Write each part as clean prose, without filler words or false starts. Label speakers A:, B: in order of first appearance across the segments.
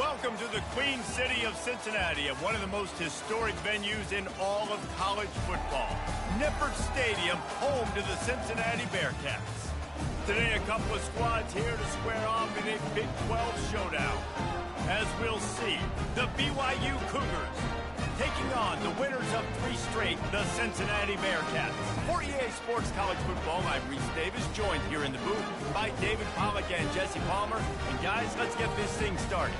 A: Welcome to the Queen City of Cincinnati, at one of the most historic venues in all of college football. Nippert Stadium, home to the Cincinnati Bearcats. Today, a couple of squads here to square off in a Big 12 showdown. As we'll see, the BYU Cougars taking on the winners of 3 straight, the Cincinnati Bearcats. For EA Sports College Football, I'm Reese Davis, joined here in the booth by David Pollack and Jesse Palmer. And guys, let's get this thing started.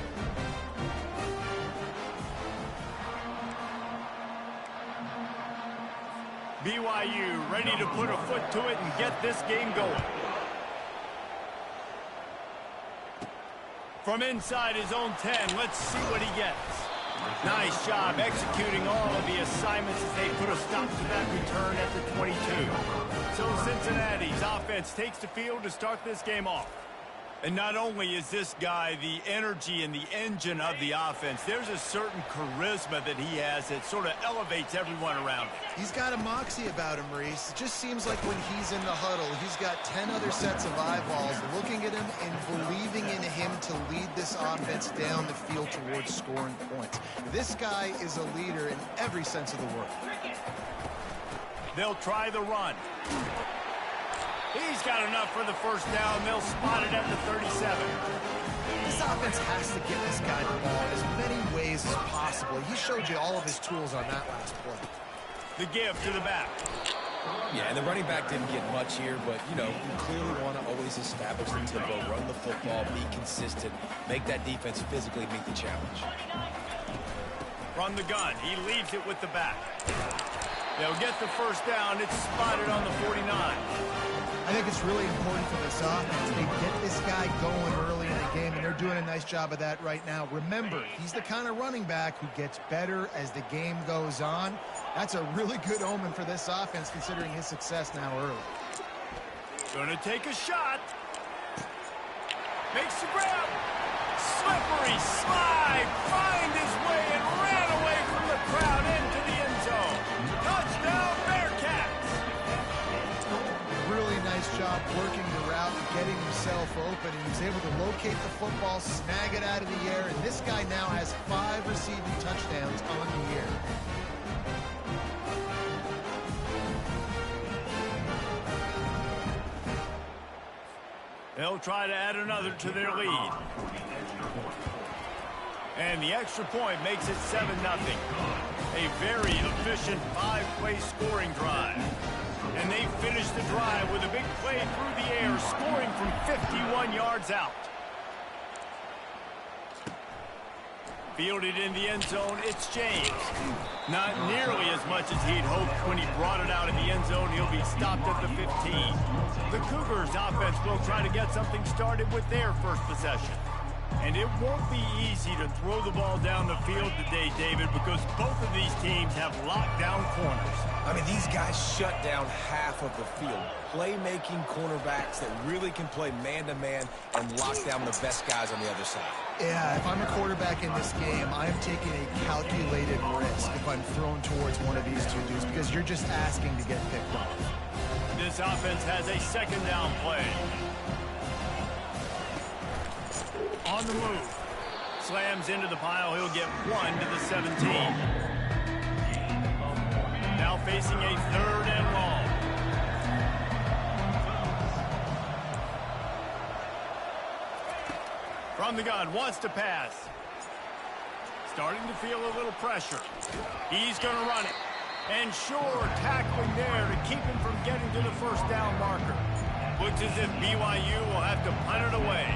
A: BYU ready to put a foot to it and get this game going. From inside his own 10, let's see what he gets. Nice job executing all of the assignments as they put a stop to that return at the 22. So Cincinnati's offense takes the field to start this game off. And not only is this guy the energy and the engine of the offense, there's a certain charisma that he has that sort of elevates everyone around him.
B: He's got a moxie about him, Reese. It just seems like when he's in the huddle, he's got 10 other sets of eyeballs looking at him and believing in him to lead this offense down the field towards scoring points. This guy is a leader in every sense of the word.
A: They'll try the run. He's got enough for the first down. They'll spot it at the 37.
B: This offense has to get this guy the ball in as many ways as possible. He showed you all of his tools on that last play.
A: The give to the back.
C: Yeah, and the running back didn't get much here, but, you know, you clearly want to always establish the tempo, run the football, be consistent, make that defense physically meet the challenge.
A: From the gun, he leaves it with the back. They'll get the first down. It's spotted on the 49.
B: I think it's really important for this offense. They get this guy going early in the game, and they're doing a nice job of that right now. Remember, he's the kind of running back who gets better as the game goes on. That's a really good omen for this offense, considering his success now early.
A: Gonna take a shot. Makes the grab. Slippery slide. Find his way and ran away from the crowd into the end zone. Touchdown, Bearcats.
B: Really nice job working the route and getting himself open. And he's able to locate the football, snag it out of the air, and this guy now has 5 receiving touchdowns on the year.
A: They'll try to add another to their lead. And the extra point makes it 7-0. A very efficient 5-play scoring drive. And they finish the drive with a big play through the air, scoring from 51 yards out. Fielded in the end zone, it's James. Not nearly as much as he'd hoped when he brought it out in the end zone. He'll be stopped at the 15. The Cougars offense will try to get something started with their first possession. And it won't be easy to throw the ball down the field today, David, because both of these teams have lockdown corners.
C: I mean, these guys shut down half of the field. Playmaking cornerbacks that really can play man-to-man and lock down the best guys on the other side.
B: Yeah, if I'm a quarterback in this game, I am taking a calculated risk if I'm thrown towards one of these two dudes, because you're just asking to get picked off.
A: This offense has a second down play. On the move. Slams into the pile. He'll get 1 to the 17. Now facing a 3rd and long. From the gun, wants to pass. Starting to feel a little pressure. He's going to run it. And sure, tackling there to keep him from getting to the first down marker. Looks as if BYU will have to punt it away.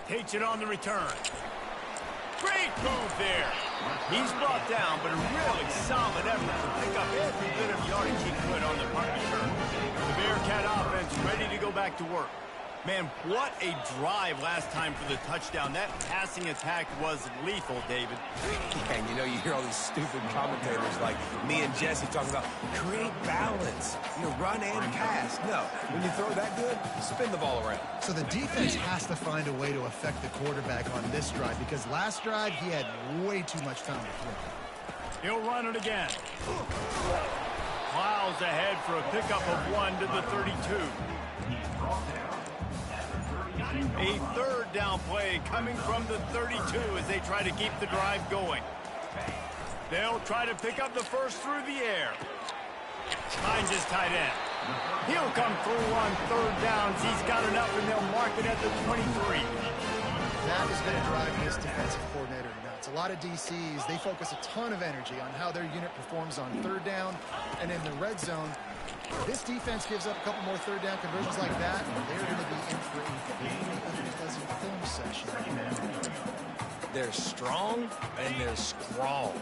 A: Takes it on the return. Great move there. He's brought down, but a really solid effort to pick up every bit of yardage he could on the punt return. The Bearcat offense ready to go back to work. Man, what a drive last time for the touchdown. That passing attack was lethal, David.
C: And you know, you hear all these stupid commentators like me and Jesse talking about create balance, you know, run and pass. No, when you throw that good, spin the ball around.
B: So the defense has to find a way to affect the quarterback on this drive, because last drive he had way too much time to throw.
A: He'll run it again. Plows ahead for a pickup of 1 to the 32. A third down play coming from the 32 as they try to keep the drive going. They'll try to pick up the first through the air. Finds his tight end. He'll come through on third downs. He's got enough, and they'll mark it at the 23.
B: That is going to drive this defensive coordinator nuts. A lot of DCs, they focus a ton of energy on how their unit performs on third down and in the red zone. This defense gives up a couple more third down conversions like that, and they're going to be in for a really unpleasant film session.
C: They're strong and they're strong.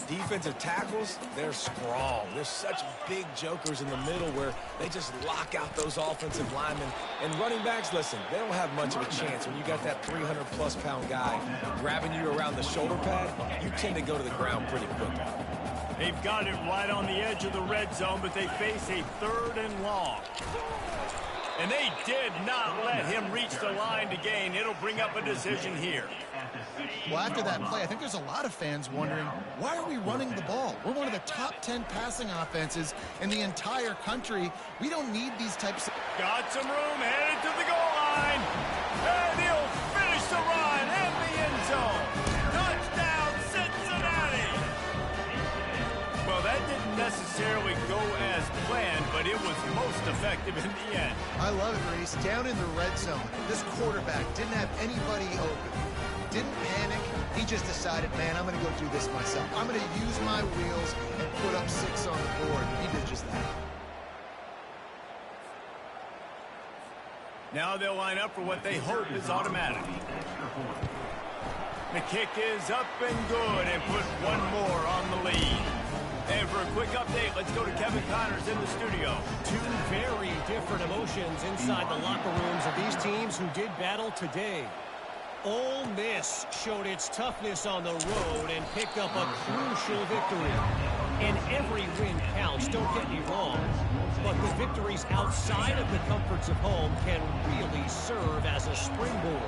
C: Defensive tackles, they're strong. They're such big jokers in the middle where they just lock out those offensive linemen. And running backs, listen, they don't have much of a chance. When you got that 300-plus pound guy grabbing you around the shoulder pad, you tend to go to the ground pretty quickly.
A: They've got it right on the edge of the red zone, but they face a third and long. And they did not let him reach the line to gain. It'll bring up a decision here.
B: Well, after that play, I think there's a lot of fans wondering, why are we running the ball? We're one of the top 10 passing offenses in the entire country. We don't need these types of...
A: Got some room, headed to the goal line. And he'll finish the run in the end zone. Touchdown, Cincinnati! Well, that didn't necessarily go as planned, but it was most effective in the end.
B: I love it, Reese. Down in the red zone, this quarterback didn't have anybody open. Didn't panic. He just decided, man, I'm going to go do this myself. I'm going to use my wheels and put up 6 on the board. He did just that.
A: Now they'll line up for what they hope is automatic. The kick is up and good, and put one more on the lead. And for a quick update, let's go to Kevin Connors in the studio.
D: Two very different emotions inside the locker rooms of these teams who did battle today. Ole Miss showed its toughness on the road and picked up a crucial victory. And every win counts, don't get me wrong. But the victories outside of the comforts of home can really serve as a springboard.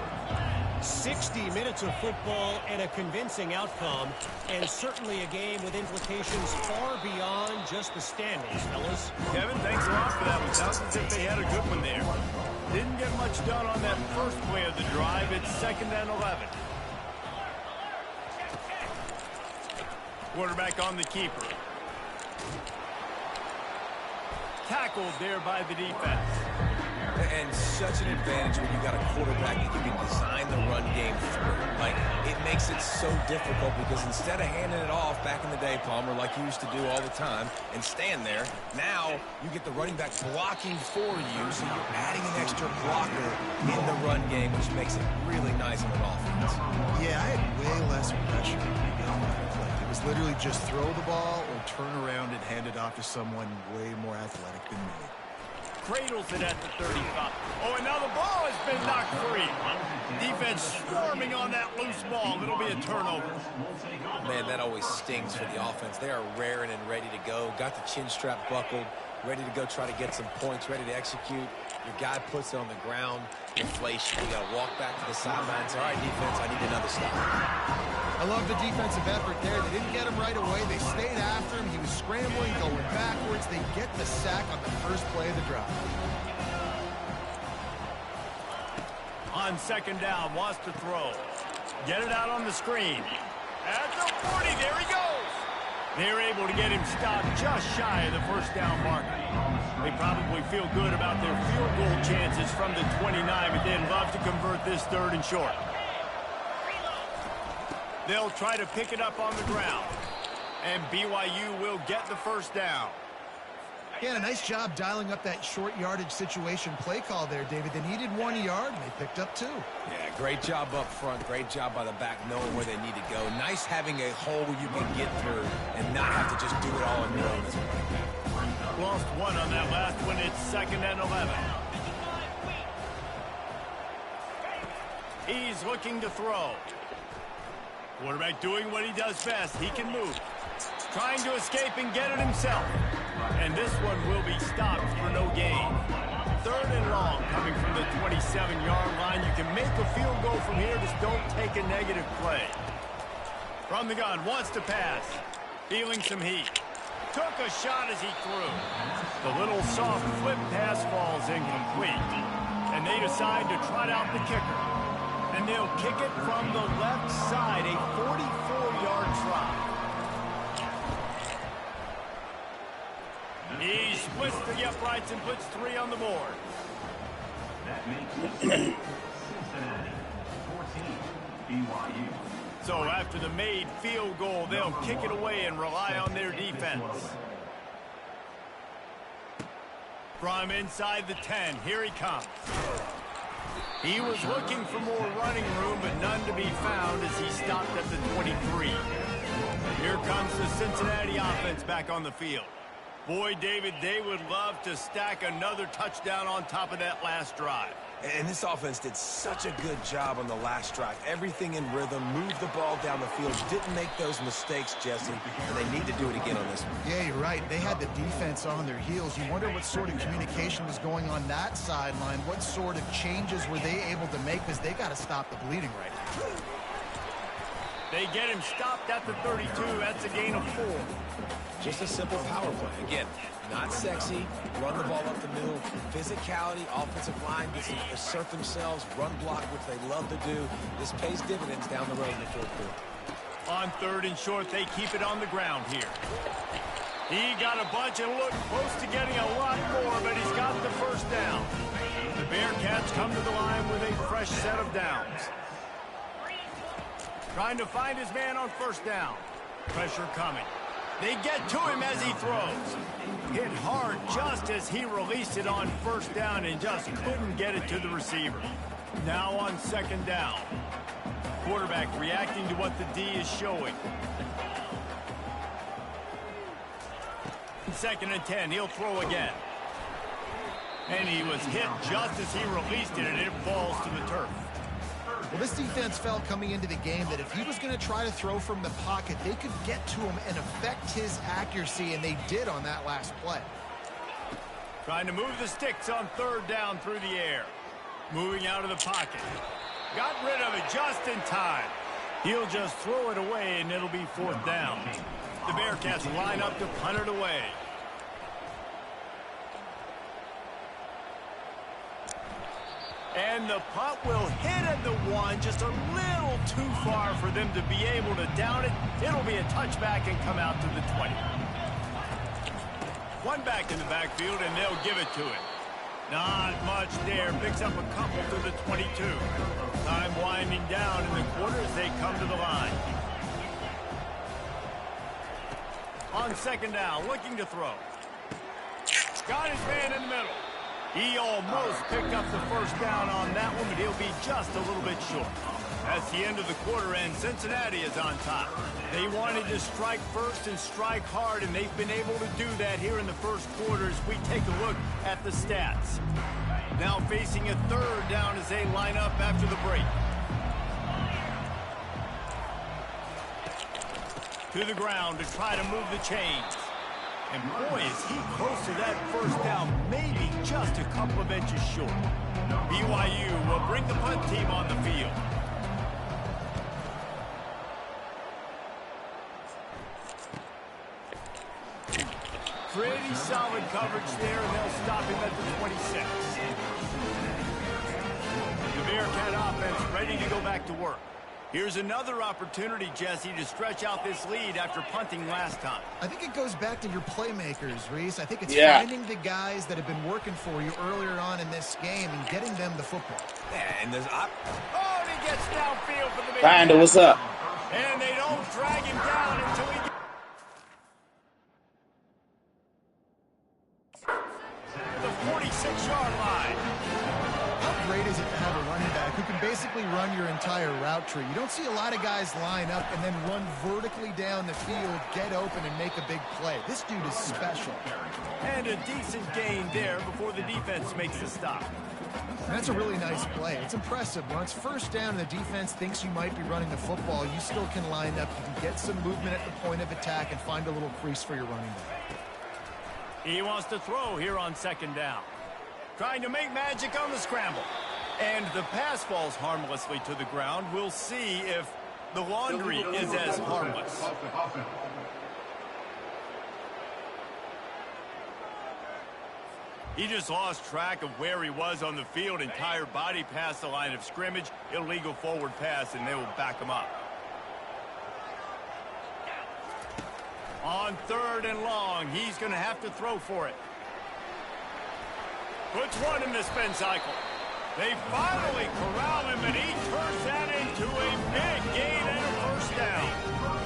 D: 60 minutes of football and a convincing outcome, and certainly a game with implications far beyond just the standings, fellas.
A: Kevin, thanks a lot for that one. Sounds as if they had a good one there. Didn't get much done on that first play of the drive. It's 2nd and 11. Quarterback on the keeper. Tackled there by the defense.
C: And such an advantage when you got a quarterback that you can design the run game through. Like, it makes it so difficult because instead of handing it off back in the day, Palmer, like you used to do all the time, and stand there, now you get the running back blocking for you, so you're adding an extra blocker in the run game, which makes it really nice on an offense.
B: Yeah, I had way less pressure on that play. It was literally just throw the ball or turn around and hand it off to someone way more athletic than me.
A: Cradles it at the 35. Oh, and now the ball has been knocked free. Defense swarming on that loose ball. It'll be a turnover.
C: Man, that always stings for the offense. They are raring and ready to go. Got the chin strap buckled, ready to go try to get some points, ready to execute. Your guy puts it on the ground. Inflation. You got to walk back to the sidelines. All right, defense, I need another stop.
B: I love the defensive effort there. They didn't get him right away. They stayed after him. He was scrambling, going backwards. They get the sack on the first play of the drive.
A: On 2nd down, wants to throw. Get it out on the screen. At the 40, there he goes. They're able to get him stopped just shy of the first down marker. They probably feel good about their field goal chances from the 29, but they'd love to convert this 3rd and short. They'll try to pick it up on the ground. And BYU will get the first down.
B: Yeah, a nice job dialing up that short yardage situation play call there, David. They needed 1 yard, and they picked up 2.
C: Yeah, great job up front. Great job by the back knowing where they need to go. Nice having a hole where you can get through and not have to just do it all on your own.
A: Lost 1 on that last one. It's 2nd and 11. He's looking to throw. Quarterback doing what he does best. He can move. Trying to escape and get it himself. And this one will be stopped for no gain. 3rd and long coming from the 27-yard line. You can make a field goal from here. Just don't take a negative play. From the gun, wants to pass. Feeling some heat. Took a shot as he threw. The little soft flip pass falls incomplete. they decide to trot out the kicker. And they'll kick it from the left side, a 44-yard try. He splits the uprights and puts 3 on the board.
E: That makes it Cincinnati 14, BYU.
A: So after the made field goal, they'll kick it away and rely on their defense. From inside the 10, here he comes. He was looking for more running room, but none to be found as he stopped at the 23. Here comes the Cincinnati offense back on the field. Boy, David, they would love to stack another touchdown on top of that last drive.
C: And this offense did such a good job on the last drive. Everything in rhythm, moved the ball down the field, didn't make those mistakes, Jesse, and they need to do it again on this one.
B: Yeah, you're right. They had the defense on their heels. You wonder what sort of communication was going on that sideline. What sort of changes were they able to make, because they got to stop the bleeding right now.
A: They get him stopped at the 32. That's a gain of 4.
C: Just a simple power play. Again, not sexy, run the ball up the middle, physicality, offensive line gets to assert themselves, run block, which they love to do. This pays dividends down the road in the fourth quarter.
A: On 3rd and short, they keep it on the ground here. He got a bunch and looked close to getting a lot more, but he's got the first down. The Bearcats come to the line with a fresh set of downs. Trying to find his man on 1st down. Pressure coming. They get to him as he throws. Hit hard just as he released it on 1st down and just couldn't get it to the receiver. Now on 2nd down. Quarterback reacting to what the D is showing. 2nd and 10, he'll throw again. And he was hit just as he released it, and it falls to the turf.
B: Well, this defense felt coming into the game that if he was going to try to throw from the pocket, they could get to him and affect his accuracy, and they did on that last play.
A: Trying to move the sticks on 3rd down through the air. Moving out of the pocket. Got rid of it just in time. He'll just throw it away, and it'll be 4th down. The Bearcats line up to punt it away. And the punt will hit at the 1, just a little too far for them to be able to down it. It'll be a touchback and come out to the 20. One back in the backfield, and they'll give it to him. Not much there. Picks up a couple to the 22. Time winding down in the quarter as they come to the line. On 2nd down, looking to throw. Got his man in the middle. He almost picked up the 1st down on that one, but he'll be just a little bit short. That's the end of the quarter, and Cincinnati is on top. They wanted to strike first and strike hard, and they've been able to do that here in the first quarter as we take a look at the stats. Now facing a 3rd down as they line up after the break. To the ground to try to move the chains. And boy, is he close to that 1st down, maybe just a couple of inches short. BYU will bring the punt team on the field. Pretty solid coverage there, and they'll stop him at the 26. The Bearcat offense ready to go back to work. Here's another opportunity, Jesse, to stretch out this lead after punting last time.
B: I think it goes back to your playmakers, Reese. I think it's finding the guys that have been working for you earlier on in this game and getting them the football.
C: Yeah, and there's
A: oh, and he gets downfield for the big
F: Finder, what's up?
A: And they don't drag him down until he gets the 46-yard line.
B: How great is it to have a running back who can basically run your entire route tree? You don't see a lot of guys line up and then run vertically down the field, get open, and make a big play. This dude is special.
A: And a decent gain there before the defense makes the stop.
B: That's a really nice play. It's impressive. Once 1st down and the defense thinks you might be running the football, you still can line up. You can get some movement at the point of attack and find a little crease for your running back.
A: He wants to throw here on 2nd down. Trying to make magic on the scramble. And the pass falls harmlessly to the ground. We'll see if the laundry is as harmless. He just lost track of where he was on the field. Entire body past the line of scrimmage. Illegal forward pass, and they will back him up. On 3rd and long, he's going to have to throw for it. Puts one in the spin cycle. They finally corral him, and he turns that into a big gain and a first down.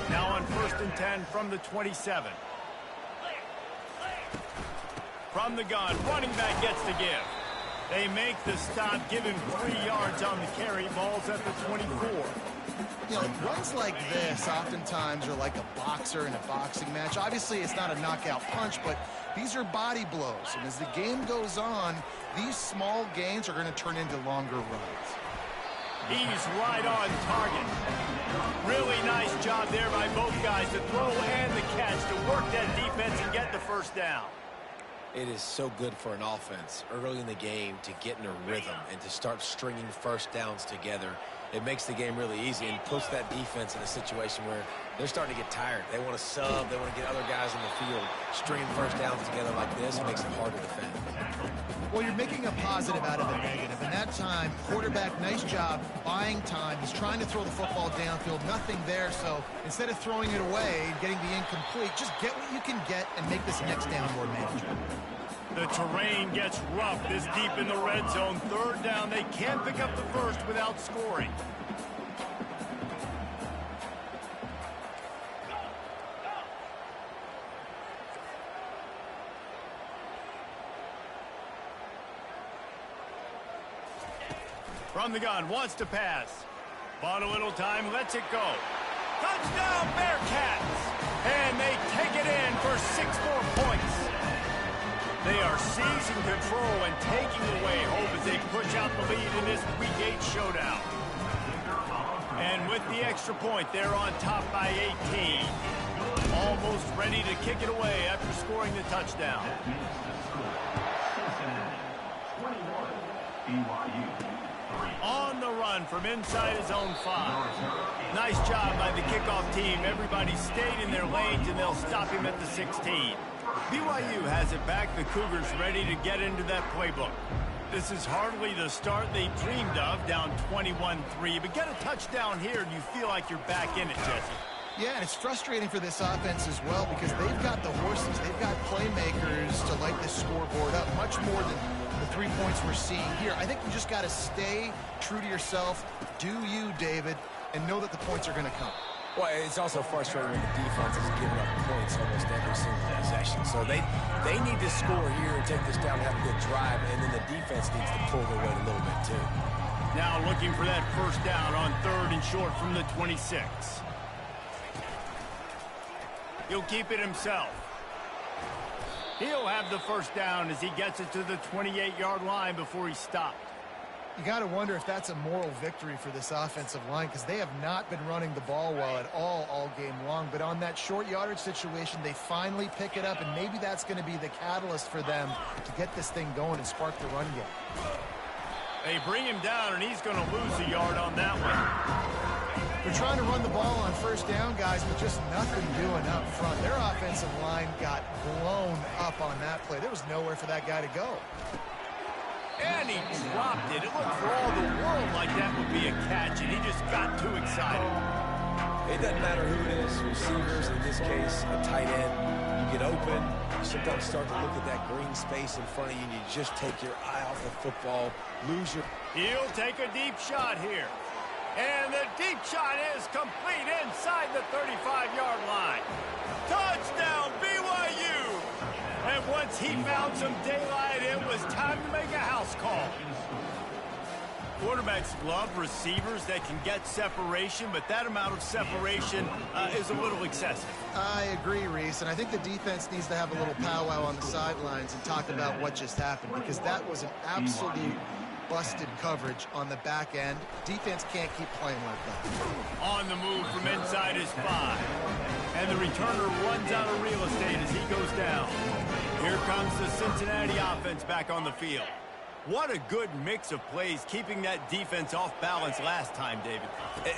A: Now on 1st and 10 from the 27. From the gun, running back gets to give. They make the stop, give him 3 yards on the carry. Ball's at the 24.
B: You know, runs like this oftentimes are like a boxer in a boxing match. Obviously, it's not a knockout punch, but these are body blows. And as the game goes on, these small gains are going to turn into longer runs.
A: He's right on target. Really nice job there by both guys, the throw and the catch, to work that defense and get the first down.
C: It is so good for an offense early in the game to get in a rhythm and to start stringing first downs together. It makes the game really easy and puts that defense in a situation where they're starting to get tired. They want to sub. They want to get other guys on the field. Stringing first downs together like this, it makes it hard to defend.
B: Well, you're making a positive out of a negative. And that time, quarterback, nice job buying time. He's trying to throw the football downfield. Nothing there. So instead of throwing it away and getting the incomplete, just get what you can get and make this next down more manageable.
A: The terrain gets rough this deep in the red zone. 3rd down, they can't pick up the first without scoring. From the gun, wants to pass. Bought a little time, lets it go. Touchdown, Bearcats! And they take it in for 6 more points. They are seizing control and taking away hope as they push out the lead in this Week 8 showdown. And with the extra point, they're on top by 18. Almost ready to kick it away after scoring the touchdown.
E: 21, BYU.
A: On the run from inside his own 5. Nice job by the kickoff team. Everybody stayed in their lanes, and they'll stop him at the 16. BYU has it back. The Cougars ready to get into that playbook. This is hardly the start they dreamed of, down 21-3. But get a touchdown here, and you feel like you're back in it, Jesse.
B: Yeah, and it's frustrating for this offense as well because they've got the horses. They've got playmakers to light this scoreboard up much more than the 3 points we're seeing here. I think you just got to stay true to yourself. Do you, David, and know that the points are going to come.
C: Well, it's also frustrating when the defense is giving up points almost every single possession. So they need to score here and take this down and have a good drive, and then the defense needs to pull their weight a little bit too.
A: Now looking for that first down on 3rd and short from the 26. He'll keep it himself. He'll have the first down as he gets it to the 28-yard line before he stopped.
B: You got to wonder if that's a moral victory for this offensive line because they have not been running the ball well at all game long. But on that short yardage situation, they finally pick it up, and maybe that's going to be the catalyst for them to get this thing going and spark the run game.
A: They bring him down, and he's going to lose a yard on that one.
B: They're trying to run the ball on first down, guys, but just nothing doing up front. Their offensive line got blown up on that play. There was nowhere for that guy to go.
A: And he dropped it. It looked for all the world like that would be a catch, and he just got too excited.
C: It doesn't matter who it is, receivers, in this case, a tight end. You get open, you sometimes start to look at that green space in front of you, and you just take your eye off the football, lose your...
A: He'll take a deep shot here. And the deep shot is complete inside the 35-yard line. Touchdown, BYU! And once he found some daylight, it was time to make a house call. Quarterbacks love receivers that can get separation, but that amount of separation is a little excessive.
B: I agree, Reese, and I think the defense needs to have a little powwow on the sidelines and talk about what just happened because that was an absolute busted coverage on the back end. Defense can't keep playing like that.
A: On the move from inside his 5. And the returner runs out of real estate as he goes down. Here comes the Cincinnati offense back on the field. What a good mix of plays, keeping that defense off balance last time, David.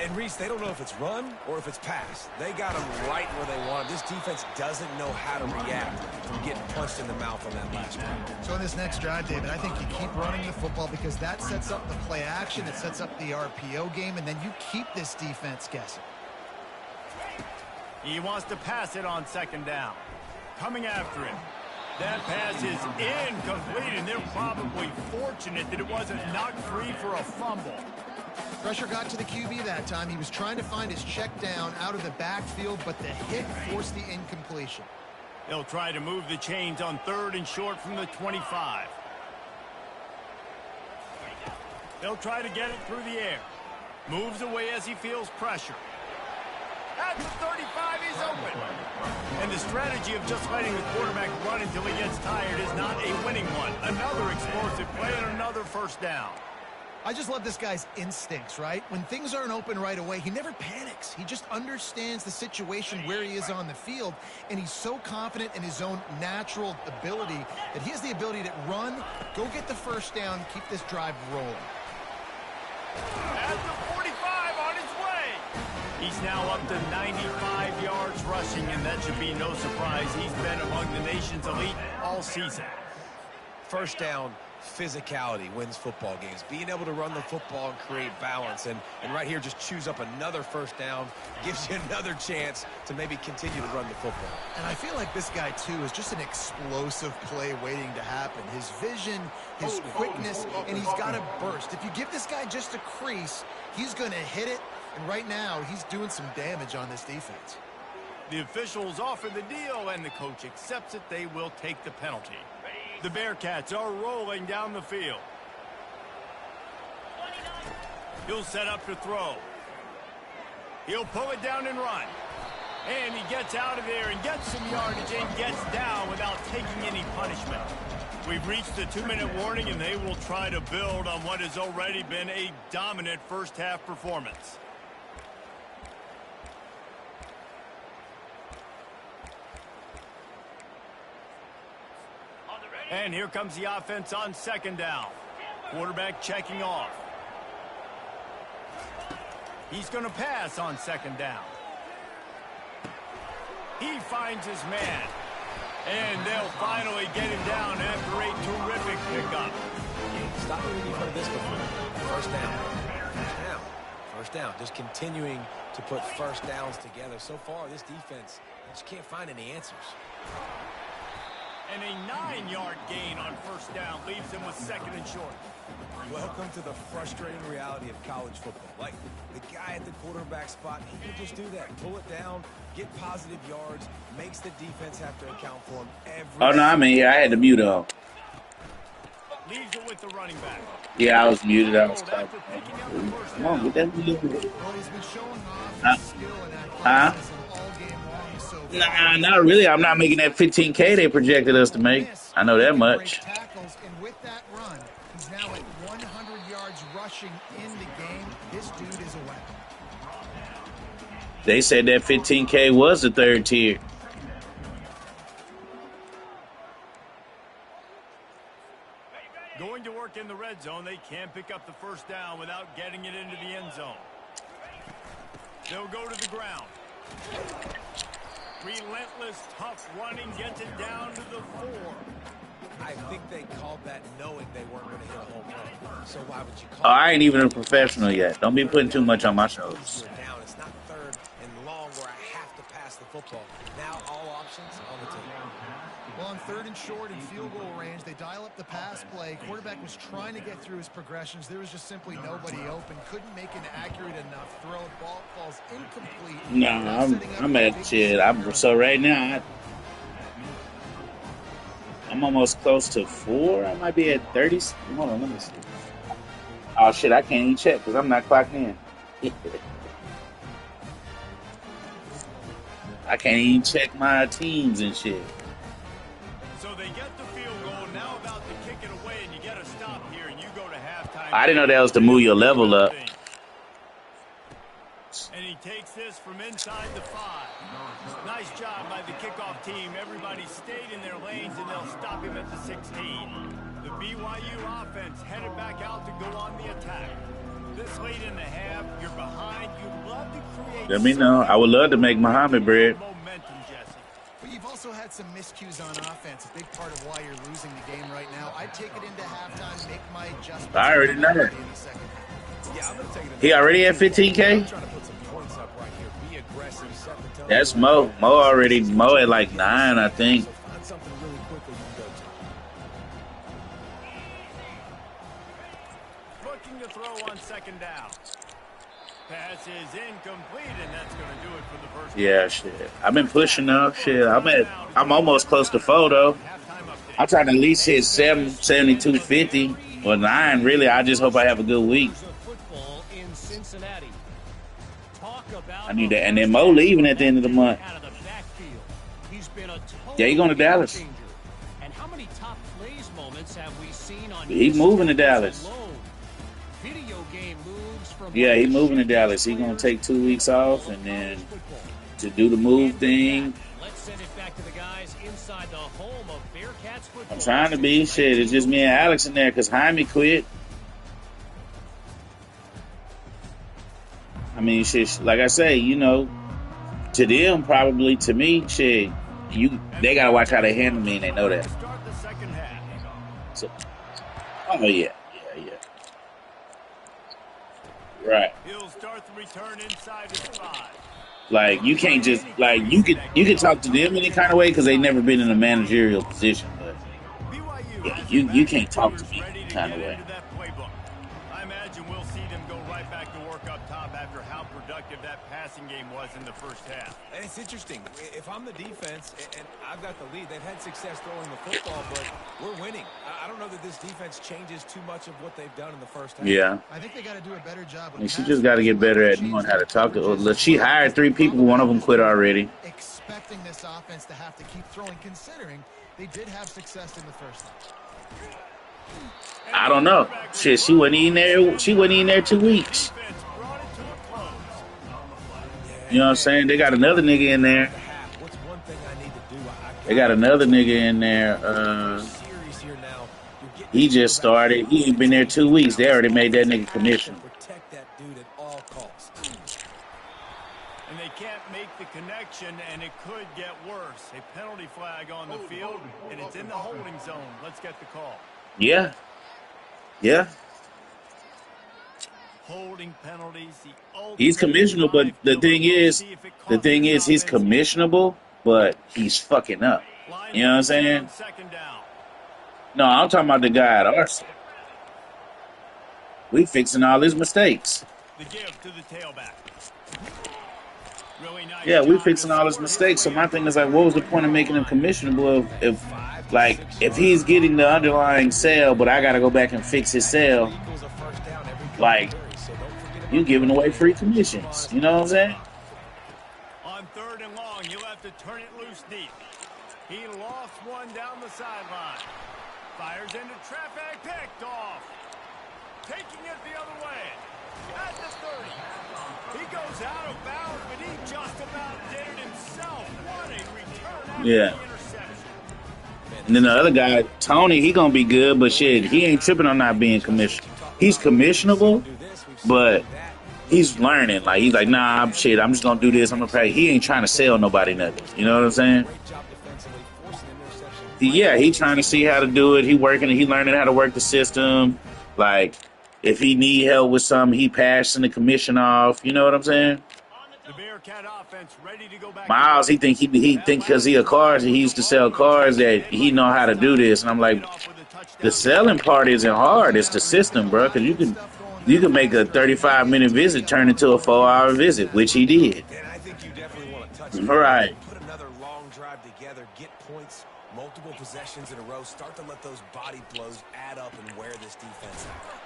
C: And Reese, they don't know if it's run or if it's pass. They got them right where they want them. This defense doesn't know how to react from getting punched in the mouth on that last one.
B: So in this next drive, David, I think you keep running the football because that sets up the play action, it sets up the RPO game, and then you keep this defense guessing.
A: He wants to pass it on second down. Coming after him. That pass is incomplete, and they're probably fortunate that it wasn't knocked free for a fumble.
B: Pressure got to the QB that time. He was trying to find his check down out of the backfield, but the hit forced the incompletion.
A: They'll try to move the chains on 3rd and short from the 25. They'll try to get it through the air. Moves away as he feels pressure. At the 35, he's open. And the strategy of just letting the quarterback run until he gets tired is not a winning one. Another explosive play and another first down.
B: I just love this guy's instincts, right? When things aren't open right away, he never panics. He just understands the situation where he is on the field, and he's so confident in his own natural ability that he has the ability to run, go get the first down, keep this drive rolling.
A: At the 45, on his way. He's now up to 95 yards rushing, and that should be no surprise. He's been among the nation's elite all season.
C: First down, physicality wins football games. Being able to run the football and create balance. And right here, just choose up another first down. Gives you another chance to maybe continue to run the football.
B: And I feel like this guy, too, is just an explosive play waiting to happen. His vision, his quickness, and he's got a burst. If you give this guy just a crease, he's going to hit it. And right now, he's doing some damage on this defense.
A: The officials offer the deal, and the coach accepts it. They will take the penalty. The Bearcats are rolling down the field. He'll set up to throw. He'll pull it down and run. And he gets out of there and gets some yardage and gets down without taking any punishment. We've reached the 2-minute warning, and they will try to build on what has already been a dominant first-half performance. And here comes the offense on second down. Quarterback checking off. He's going to pass on second down. He finds his man. And they'll finally get him down after a terrific pickup.
C: Stop me when you've heard this before. First down. First down. First down. Just continuing to put first downs together. So far, this defense just can't find any answers.
A: And a 9-yard gain on first down leaves him with second and short.
C: Welcome to the frustrating reality of college football. Like, the guy at the quarterback spot, he can just do that. Pull it down, get positive yards, makes the defense have to account for him every...
F: Oh, no, I'm in here. I had to mute on.
A: Leaves it with the running back.
F: Yeah, I was muted. I was talking. Come on, get that muted.
B: Well, he's been showing off his skill and athleticism all game long so far.
F: Nah, not really. I'm not making that 15K they projected us to make. I know that much.
B: Tackles, and with that run, he's now at 100 yards rushing in the game. This dude is a weapon.
F: They said that 15K was the third tier.
A: Going to work in the red zone. They can't pick up the first down without getting it into the end zone. They'll go to the ground. Relentless, tough running gets it down to the 4.
C: I think they called that knowing they weren't going to hit a home run. So why would you call
F: Oh, I ain't even a professional yet. Don't be putting too much on my shoulders.
C: down? It's not third and long where I have to pass the football. Now all options on the table.
B: Well, on third and short and field goal range, they dial up the pass play. Quarterback was trying to get through his progressions. There was just simply nobody open. Couldn't make an accurate enough throw. The ball falls incomplete.
F: No, I'm at shit. So right now, I'm almost close to 4. I might be at 30. Hold on, let me see. Oh shit, I can't even check because I'm not clocked in. I can't even check my teams and shit.
A: So they get the field goal, now about to kick it away, and you get a stop here, and you go to halftime.
F: I didn't know that was to move your level up.
A: And he takes this from inside the 5. Nice job by the kickoff team. Everybody stayed in their lanes, and they'll stop him at the 16. The BYU offense headed back out to go on the attack. This late in the half, you're behind. You'd love to create.
F: Let me know. I would love to make Muhammad bread.
A: Momentum, Jesse.
B: But you've also had some miscues on offense. A big part of why you're losing the game right now. I'd take it into halftime, make my adjustments.
F: I already know that.
B: In the second half.
C: Yeah, I'm gonna take it.
F: He already at 15K?
C: I'm trying to put some points up right here. Be aggressive, set the tone.
F: That's Mo. Mo at like 9, I think.
C: So find something really quickly you can go to.
A: Looking to throw on second down. Pass is incomplete, and that's going to do it for the first.
F: Yeah, shit. I've been pushing up. Shit, I'm almost close to 4, though.
A: Halftime update.
F: I'm trying to at least hit 7, 7250 or 9. Really, I just hope I have a good week.
D: Football in Cincinnati. Talk about
F: I need that. And then Mo leaving at the end of the month.
D: out of the backfield. He's been a total
F: Yeah, he going to Dallas.
D: changer. And how many top plays moments have we seen on
F: He moving to Dallas.
D: alone? Video game moves from
F: Yeah, he moving to Dallas. He gonna take 2 weeks off and then to do the move thing.
D: Let's send it back to the guys inside the home of Bearcats football.
F: I'm trying to be shit. It's just me and Alex in there because Jaime quit. I mean, shit. Like I say, you know, to them probably, to me, shit. They gotta watch how they handle me, and they know that.
A: Start the second half.
F: So, oh yeah. Right.
A: He'll start the return inside his 5.
F: Like you can't just like you can talk to them any kind of way because they've never been in a managerial position, but
A: BYU
F: yeah,
A: has
F: you
A: the
F: can't talk to me
A: ready
F: any
A: to
F: kind
A: get
F: of way.
A: into that playbook. I imagine we'll see them go right back to work up top after how productive that passing game was in the first half.
C: And it's interesting. If I'm the defense and I've got the lead, they've had success throwing the football, but we're winning. I don't know that this defense changes too much of what they've done in the first half.
F: Yeah.
B: I think they got to do a better job.
F: And she just got to get better at knowing how to talk to her. She hired 3 people. One of them quit already.
B: Expecting this offense to have to keep throwing, considering they did have success in the first half.
F: I don't know. Shit, she wasn't even there. She wasn't even there 2 weeks.
A: Defense brought it to a close.
F: You know what I'm saying? They got another nigga in there.
C: What's one thing I need to do?
F: They got another nigga in there.
C: Series here now.
F: He just started. He ain't been there 2 weeks. They already made that nigga commissioner.
C: Protect that dude at all costs.
A: And they can't make the connection, and it could get worse. A penalty flag on the field, and it's in the holding zone. Let's get the call.
F: Yeah. Yeah.
A: Holding penalties.
F: He's commissionable, but the thing is, he's commissionable, but he's fucking up. You know what I'm saying?
A: Second down.
F: No, I'm talking about the guy at Arsenal. We fixing all his mistakes.
A: The give to the tailback. Really nice.
F: Yeah, we
A: job
F: fixing
A: to
F: all his
A: sort
F: mistakes. So
A: way
F: my thing is like, what was the point of making him commissionable if he's getting the underlying sale, but I got to go back and fix his sale? Like, you giving away free commissions. You know what I'm saying?
A: On 3rd and long, you'll have to turn it loose deep. He lost one down the sideline. Fires into traffic, picked off. Taking it the other way. At the 30. He goes out of bounds, but he just about did it himself. What a return after
F: Yeah.
A: the interception.
F: And then the other guy, Tony, he gonna be good, but shit, he ain't tripping on not being commissioned. He's commissionable, but he's learning. Like he's like, nah, shit, I'm just gonna do this. I'm gonna pray. He ain't trying to sell nobody nothing. You know what I'm saying? Yeah, he trying to see how to do it. He working. He learning how to work the system. Like, if he need help with something, he passing the commission off. You know what I'm saying?
A: The Bearcat offense ready to go back.
F: Miles, he think because he a cars, he used to sell cars that he know how to do this. And I'm like, the selling part isn't hard. It's the system, bro. Because you can make a 35-minute visit turn into a 4-hour visit, which he did.
C: And I think you definitely want to touch it.
F: Right.
C: Put another long drive together, get points, multiple possessions in a row, start to let those body blows add up and wear this defense out.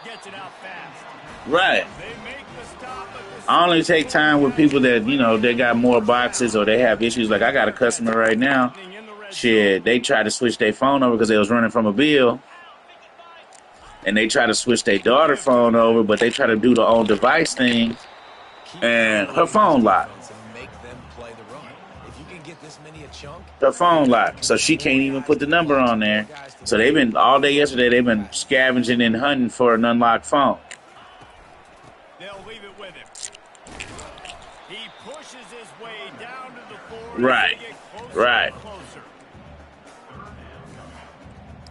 A: Gets it out fast.
F: Right.
A: They make the stop at the
F: I only take time with people that, you know, they got more boxes or they have issues. Like, I got a customer right now. Shit, they tried to switch their phone over because they was running from a bill. And they try to switch their daughter's phone over, but they try to do the own device thing. And her phone locked.
C: And make them play the run. If you can can get this many a chunk.
F: Her phone locked, so she can't even put the number on there. So they've been all day yesterday. They've been scavenging and hunting for an unlocked phone.
A: They'll leave it with him. He pushes his way down to the floor.
F: Right, right,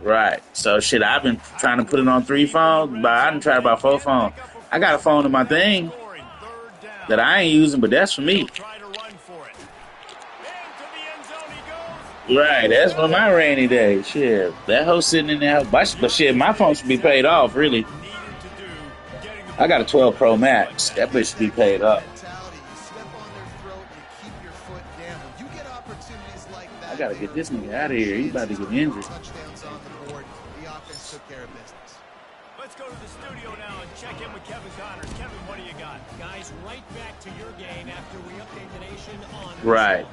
F: right. So shit, I've been trying to put it on 3 phones, but I done tried about 4 phones. I got a phone in my thing that I ain't using, but that's for me. Right, that's for my rainy day. Shit, that hoe sitting in there. But shit, my phone should be paid off, really. I got a 12 Pro Max. That bitch should be paid off. I gotta get this nigga out of here. He's about to get injured.
A: Let's go to the studio now and check in with Kevin Connors. Kevin, what do you got?
D: Guys, right back to your game after we update the nation on
F: Right.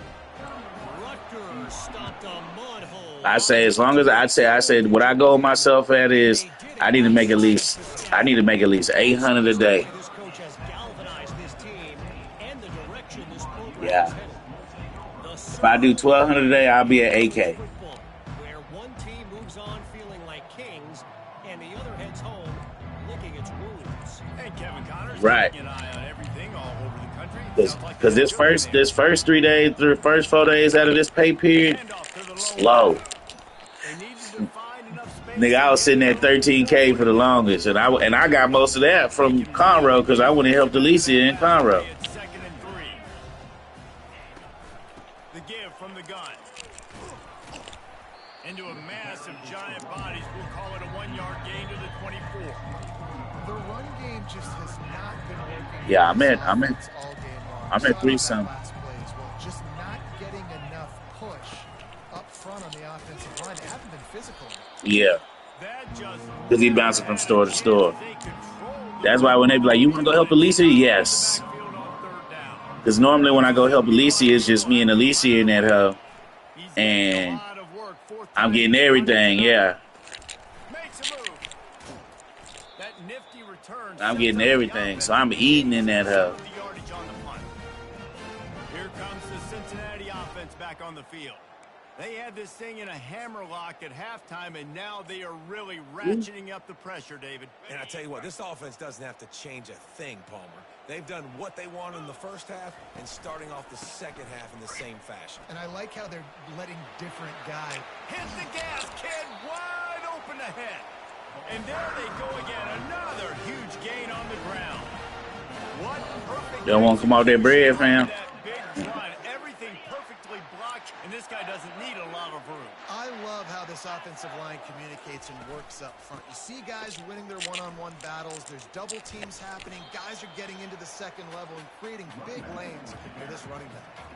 D: Rutgers stopped a mud hole.
F: I say as long as I said what I go myself at is I need to make at least 800 a day.
D: This coach has galvanized this team and the direction this program
F: Yeah.
D: is headed.
F: If I do 1,200 a day, I'll be at 8K.
D: Where one team moves on feeling like kings and the other heads home licking its wounds.
A: And Kevin Connors
F: Right.
A: keeping an eye on everything all over the country.
F: Because this first 3 days, the first 4 days out of this pay period, slow. Nigga, I was sitting at 13K for the longest, and I got most of that from Conroe because I went and helped Alicia in Conroe.
A: Second and 3. The give from the gun. Into a mass of giant bodies. We'll call it a 1-yard gain to the 24.
B: The run game just has not been working.
F: Yeah, I'm at 3-some.
B: Well, just not getting enough push up front on the offensive line. They haven't been physical.
F: Yeah, because he bouncing from store to store. That's why when they be like, you want to go help Alicia? Yes. Because normally when I go help Alicia, it's just me and Alicia in that hoe. And I'm getting everything, yeah. I'm getting everything, so I'm eating in that hoe.
A: Here comes the Cincinnati offense back on the field. They had this thing in a hammerlock at halftime, and now they are really ratcheting up the pressure, David.
C: And I tell you what, this offense doesn't have to change a thing, Palmer. They've done what they wanted in the first half and starting off the second half in the same fashion.
B: And I like how they're letting different guys.
A: Hit the gas, kid, wide open ahead. And there they go again, another huge gain on the ground. What perfect...
F: They don't want to come out their bread, fam.
A: Everything perfectly blocked, and this guy doesn't need a lot of room.
B: I love how this offensive line communicates and works up front. You see guys winning their one-on-one battles. There's double teams happening. Guys are getting into the second level and creating big lanes for this running back.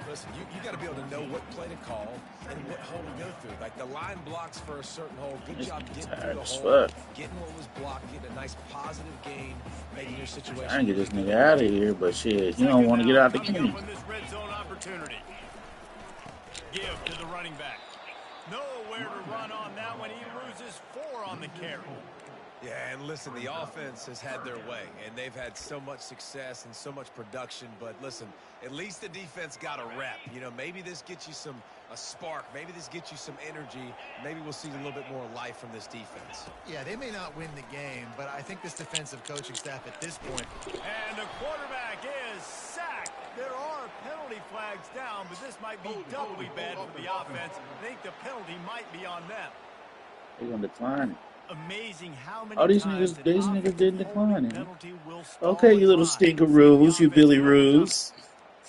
C: Listen, you got to be able to know what play to call and what hole to go through. Like the line blocks for a certain hole. Good job getting through the hole, getting what was blocked, getting a nice positive gain, making your situation.
F: I can get this nigga out of here, but shit, you don't want to get out the game.
A: Give to the running back. Nowhere to run on that one. He loses 4 on the carry.
C: Yeah, and listen, the offense has had their way, and they've had so much success and so much production. But listen, at least the defense got a rep. You know, maybe this gets you a spark. Maybe this gets you some energy. Maybe we'll see a little bit more life from this defense.
B: Yeah, they may not win the game, but I think this defensive coaching staff at this point.
A: And the quarterback is sacked. There are penalty flags down, but this might be doubly bad for the offense. I think the penalty might be on them.
F: They're going to decline it.
A: Amazing how many
F: these
A: times
F: niggas didn't decline it.
A: penalty will stall
F: Okay, you little
A: the
F: stinkeroos, you Billy Roos.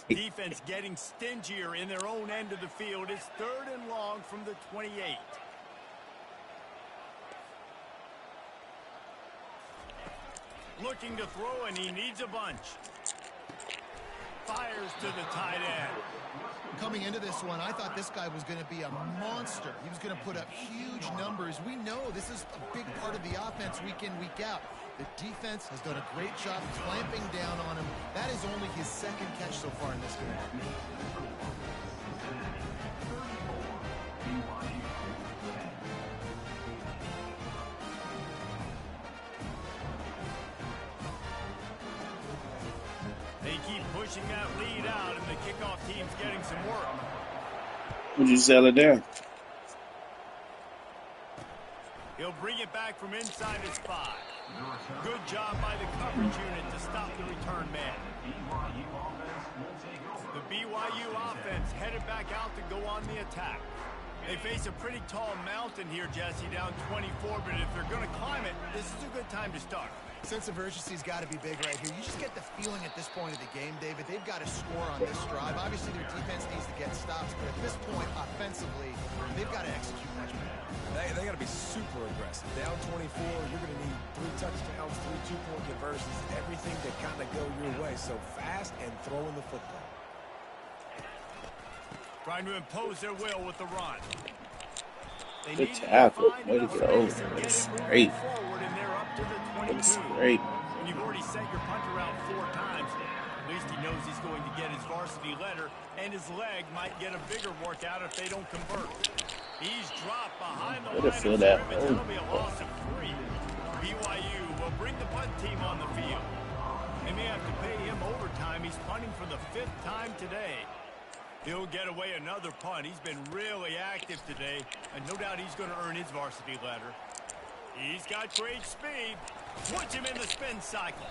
A: Defense getting stingier in their own end of the field. It's 3rd and long from the 28. Looking to throw, and he needs a bunch. Fires to the tight end.
B: Coming into this one, I thought this guy was going to be a monster. He was going to put up huge numbers. We know this is a big part of the offense week in, week out. The defense has done a great job clamping down on him. That is only his 2nd catch so far in this game.
A: They keep pushing pushing that lead out, and the kickoff team's getting some work.
F: Would you sell it down?
A: He'll bring it back from inside his 5. Good job by the coverage unit to stop the return man. The BYU offense headed back out to go on the attack. They face a pretty tall mountain here, Jesse, down 24, but if they're going to climb it, this is a good time to start.
B: Sense of urgency's got to be big right here. You just get the feeling at this point of the game, David, they've got to score on this drive. Obviously, their defense needs to get stops, but at this point, offensively, they've got to execute much better.
C: They got to be super aggressive. Down 24, you're going to need 3 touchdowns, 3 2-point conversions, everything to kind of go your way. So fast and throwing the football.
A: Trying to impose their will with the run.
F: Good tackle. Way to get over. That's great. That's great.
A: And you've already set your punter out 4 times. At least he knows he's going to get his varsity letter, and his leg might get a bigger workout if they don't convert. He's dropped behind the line of scrimmage. That'll be a loss of 3. BYU will bring the punt team on the field. They may have to pay him overtime. He's punting for the 5th time today. He'll get away another punt. He's been really active today, and no doubt he's going to earn his varsity letter. He's got great speed. Puts him in the spin cycle.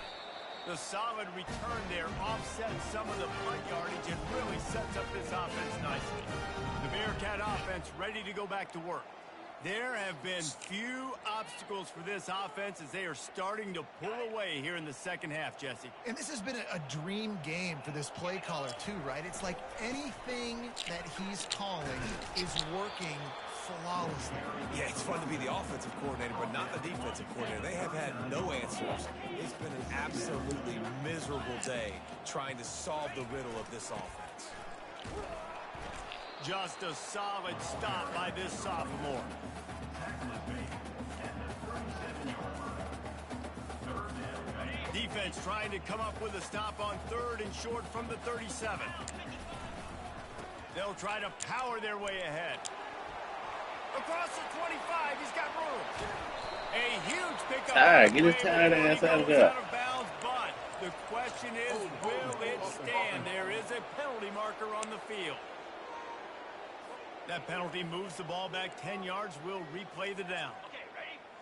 A: The solid return there offsets some of the punt yardage and really sets up this offense nicely. The Bearcat offense ready to go back to work. There have been few obstacles for this offense as they are starting to pull away here in the second half, Jesse.
B: And this has been a dream game for this play caller too, right? It's like anything that he's calling is working flawlessly.
C: Yeah, it's fun to be the offensive coordinator, but not the defensive coordinator. They have had no answers. It's been an absolutely miserable day trying to solve the riddle of this offense.
A: Just a solid stop by this sophomore. Defense trying to come up with a stop on 3rd and short from the 37. They'll try to power their way ahead. Across the 25, he's got room. A huge pickup.
F: All right, get his tired ass out of there.
A: But the question is, will it stand? There is a penalty marker on the field. That penalty moves the ball back 10 yards. We'll replay the down.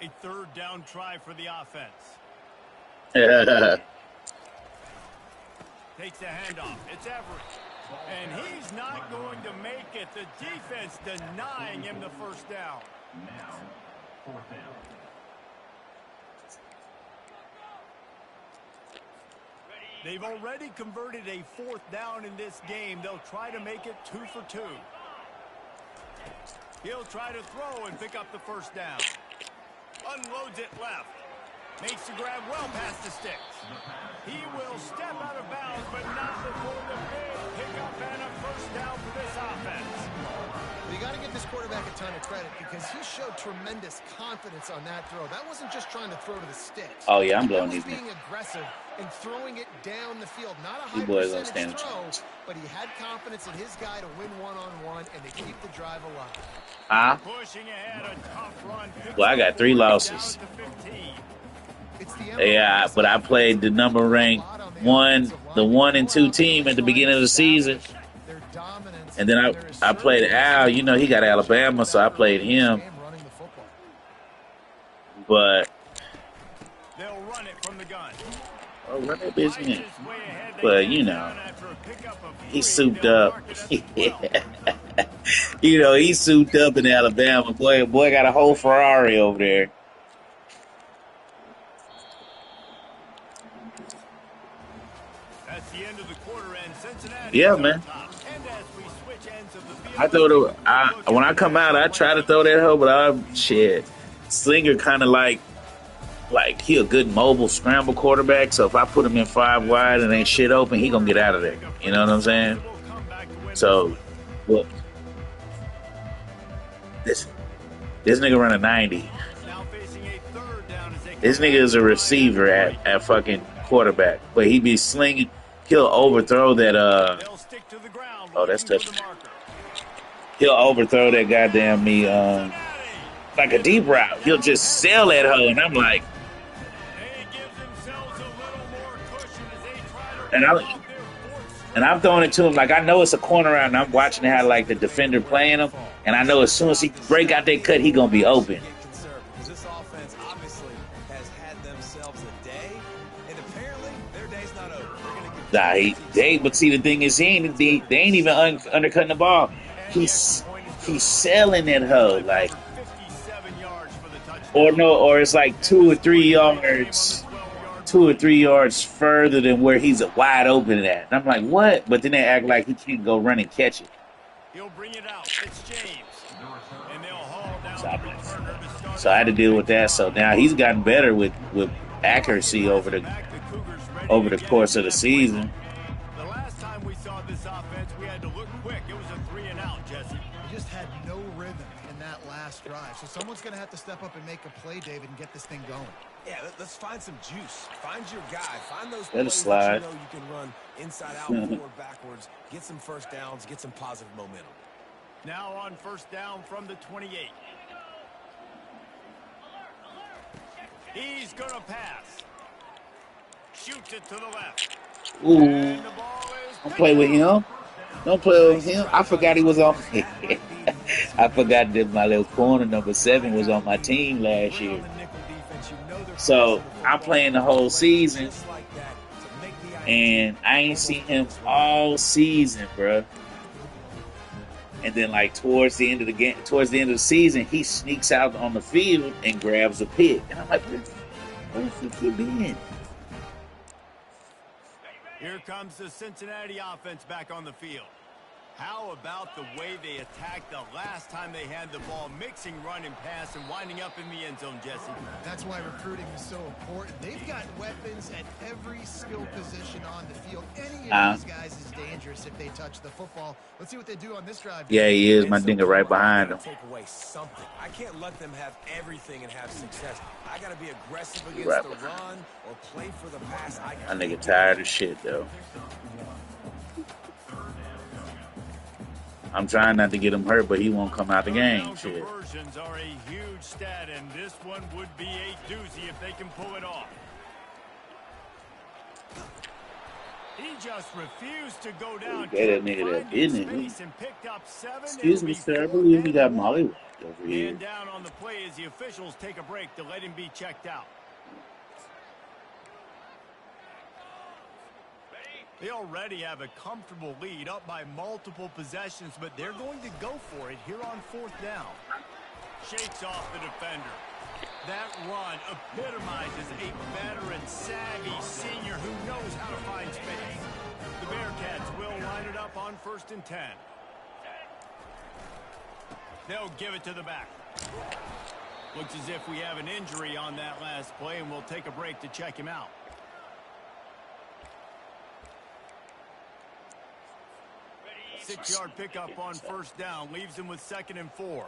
A: A 3rd down try for the offense. Takes the handoff. It's Everett. And he's not going to make it. The defense denying him the first down.
E: Now, 4th down.
A: They've already converted a 4th down in this game. They'll try to make it 2 for 2. He'll try to throw and pick up the first down. Unloads it left. Makes the grab well past the sticks. He will step out of bounds, but not before the big pickup and a first down for this offense.
B: You got to give this quarterback a ton of credit because he showed tremendous confidence on that throw. That wasn't just trying to throw to the sticks.
F: Oh, yeah, I'm blowing
B: these.
F: these.
B: He was being aggressive and throwing it down the field. Not a high
F: boys
B: percentage throw, but he had confidence in his guy to win one-on-one and to keep the drive alive.
A: Pushing ahead, a tough run.
F: Well, I got 3 losses. Yeah, but I played the number ranked the 1 and 2 team at the beginning of the season. And then I played Al. You know, he got Alabama, so I played him. But
A: they'll run it from the gun.
F: Oh, run that bitch in. But, you know, he's souped up. You know, he's souped up in Alabama. Boy got a whole Ferrari over there.
A: That's the end of the quarter, and Cincinnati.
F: Yeah, man. I throw when I come out, I try to throw that hoe, but Slinger kind of like he a good mobile scramble quarterback. So if I put him in 5 wide and ain't shit open, he gonna get out of there. You know what I'm saying? So, look, this nigga run a 90. This nigga is a receiver at fucking quarterback, but he be slinging. He'll overthrow that. Oh, that's tough. He'll overthrow that goddamn like a deep route. He'll just sell that hoe, and I'm like, And I'm throwing it to him like I know it's a corner out, and I'm watching how like the defender playing him, and I know as soon as he break out that cut, he gonna be open.
C: This offense obviously has had themselves a day, and apparently their day's not over.
F: But see the thing is, they ain't even undercutting the ball. He's selling that hoe like, or it's like 2 or 3 yards. 2 or 3 yards further than where he's wide open at. And I'm like, what? But then they act like he can't go run and catch it.
A: He'll bring it out. It's James. And they'll haul down
F: so I had to deal with that. So now he's gotten better with accuracy over the course of the season.
A: The last time we saw this offense, we had to look quick. It was a 3-and-out, Jesse.
B: He just had no rhythm in that last drive. So someone's going to have to step up and make a play, David, and get this thing going.
C: Yeah, let's find some juice. Find your guy. Find those
F: plays
C: that you know you can run inside out, forward, backwards. Get some first downs. Get some positive momentum.
A: Now on first down from the 28. He's going to pass. Shoots it to the left.
F: Ooh.
A: And the ball is
F: Don't play with him. Don't play with him. I forgot he was on. I forgot that my little corner number 7 was on my team last year. So I'm playing the whole season, and I ain't seen him all season, bro. And then, like towards the end of the season, he sneaks out on the field and grabs a pick, and I'm like, where the fuck he been?
A: Here comes the Cincinnati offense back on the field. How about the way they attacked the last time they had the ball, mixing run and pass and winding up in the end zone, Jesse?
B: That's why recruiting is so important. They've got weapons at every skill position on the field. Any of these guys is dangerous if they touch the football. Let's see what they do on this drive.
F: Yeah, he is. My dinger right behind him.
C: Take away something. I can't let them have everything and have success. I got to be aggressive against the run or play for the pass.
F: I nigga tired of shit, though. I'm trying not to get him hurt, but he won't come out the game. Shit.
A: Conversions are a huge stat, and this one would be a doozy if they can pull it off. He just refused to go down.
F: That nigga that business.
A: And picked up 7.
F: Excuse me, sir. I believe we got Molly over here.
A: And down on the play as the officials take a break to let him be checked out. They already have a comfortable lead, up by multiple possessions, but they're going to go for it here on fourth down. Shakes off the defender. That run epitomizes a veteran, savvy senior who knows how to find space. The Bearcats will line it up on 1st and 10. They'll give it to the back. Looks as if we have an injury on that last play, and we'll take a break to check him out. Six-yard pickup on first down leaves him with 2nd and 4.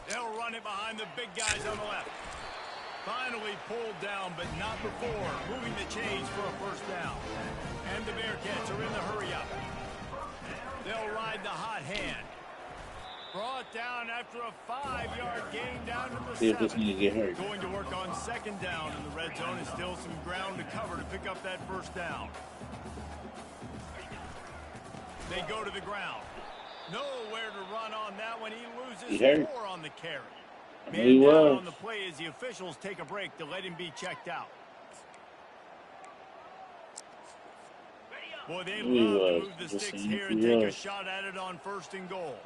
A: They'll run it behind the big guys on the left. Finally pulled down, but not before moving the chains for a first down. And the Bearcats are in the hurry-up. They'll ride the hot hand. Brought down after a 5-yard gain down to the 7. Going to work on 2nd down in the red zone, and still some ground to cover to pick up that first down. They go to the ground. Nowhere to run on that one. He loses 4 on the carry. Man down on the play as the officials take a break to let him be checked out. Boy, they love to move the sticks here and take a shot at it on 1st and goal.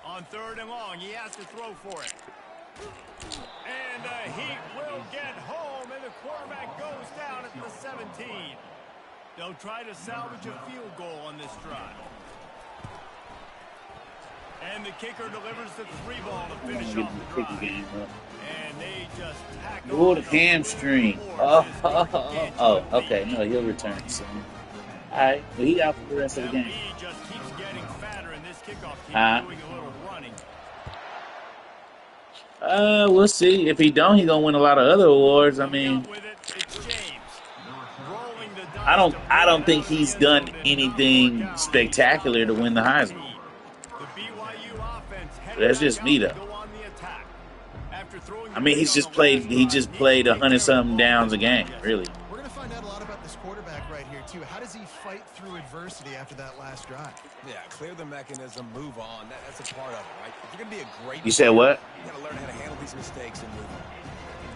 A: On 3rd and long, he has to throw for it. And the Heat will get home, and the quarterback goes down at the 17. They'll try to salvage a field goal on this drive. And the kicker delivers the 3 ball to finish off the drive. And they just tackle
F: the hamstring. Oh, okay. No, he'll return soon. All right, but he out for the rest of the game.
A: He just keeps getting fatter in this kickoff team, doing a little running.
F: We'll see. If he don't, he's gonna win a lot of other awards. I mean, I don't think he's done anything spectacular to win the Heisman. That's just me, though.
A: After throwing
F: I
A: the
F: mean,
A: big
F: he's
A: on
F: just
A: the
F: played.
A: last
F: He
A: drive,
F: just
A: he
F: played
A: can take
F: 100
A: care of the
F: something
A: ball
F: downs a
A: with
F: game.
A: possession.
F: Really.
B: We're going to find out a lot about this quarterback right here, too. How does he fight through adversity after that last drive?
C: Yeah, clear the mechanism, move on. That's a part of it, right? If you're going to be a great
F: You said
C: player,
F: what?
C: you got to learn how to handle these mistakes and move on.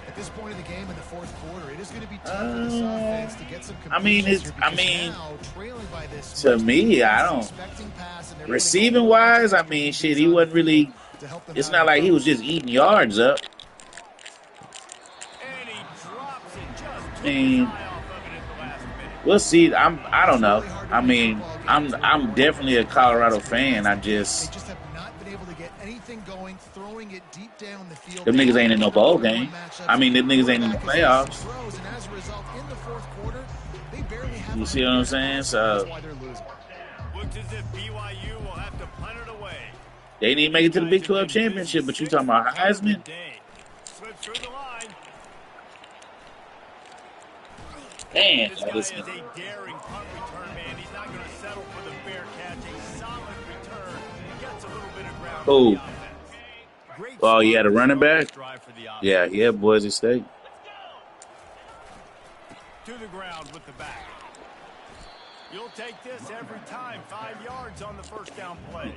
B: At this point in the game, in the fourth quarter, it is going to be tough for this offense to get some
F: I mean,
B: completions
F: it's.
B: here
F: I
B: because
F: mean,
B: now, trailing by this
F: to
B: much,
F: me, I
B: the
F: don't.
B: expecting pass, and they're putting a
F: Receiving
B: whole bunch of
F: wise, I
B: extra
F: mean,
B: DBs
F: shit, he
B: on the
F: wasn't
B: field
F: really.
B: to help them
F: It's
B: out in
F: not like he was
B: coverage.
F: just eating yards up.
A: And he drops it, just
F: I
A: took his
F: mean,
A: eye off of it at the last minute.
F: we'll see. I don't know. I mean, I'm definitely a Colorado fan. I
B: They
F: just
B: just have not been able to get anything going, throwing it deep down the field.
F: them niggas ain't in no bowl game. I mean, them niggas ain't in the playoffs.
B: Throws, and as a result, in the fourth quarter, they barely have
F: You see what I'm saying? So
B: that's why they're losing.
A: Looks as if BYU will have to punt it away.
F: they didn't even make it to the Big 12 championship. But you talking about Heisman?
A: Slips through the line.
F: Damn,
A: This
F: that
A: guy
F: is.
A: is a daring punt return man. He's not going to settle for the fair catch. A solid return. He gets a little bit of ground
F: Who?
A: for the offense. Great
F: Oh, you had a
A: spot to
F: running
A: start this
F: back?
A: drive for the offense.
F: Yeah, yeah, Boise State.
A: To the ground with the back. You'll take this every time. 5 yards on the first down play.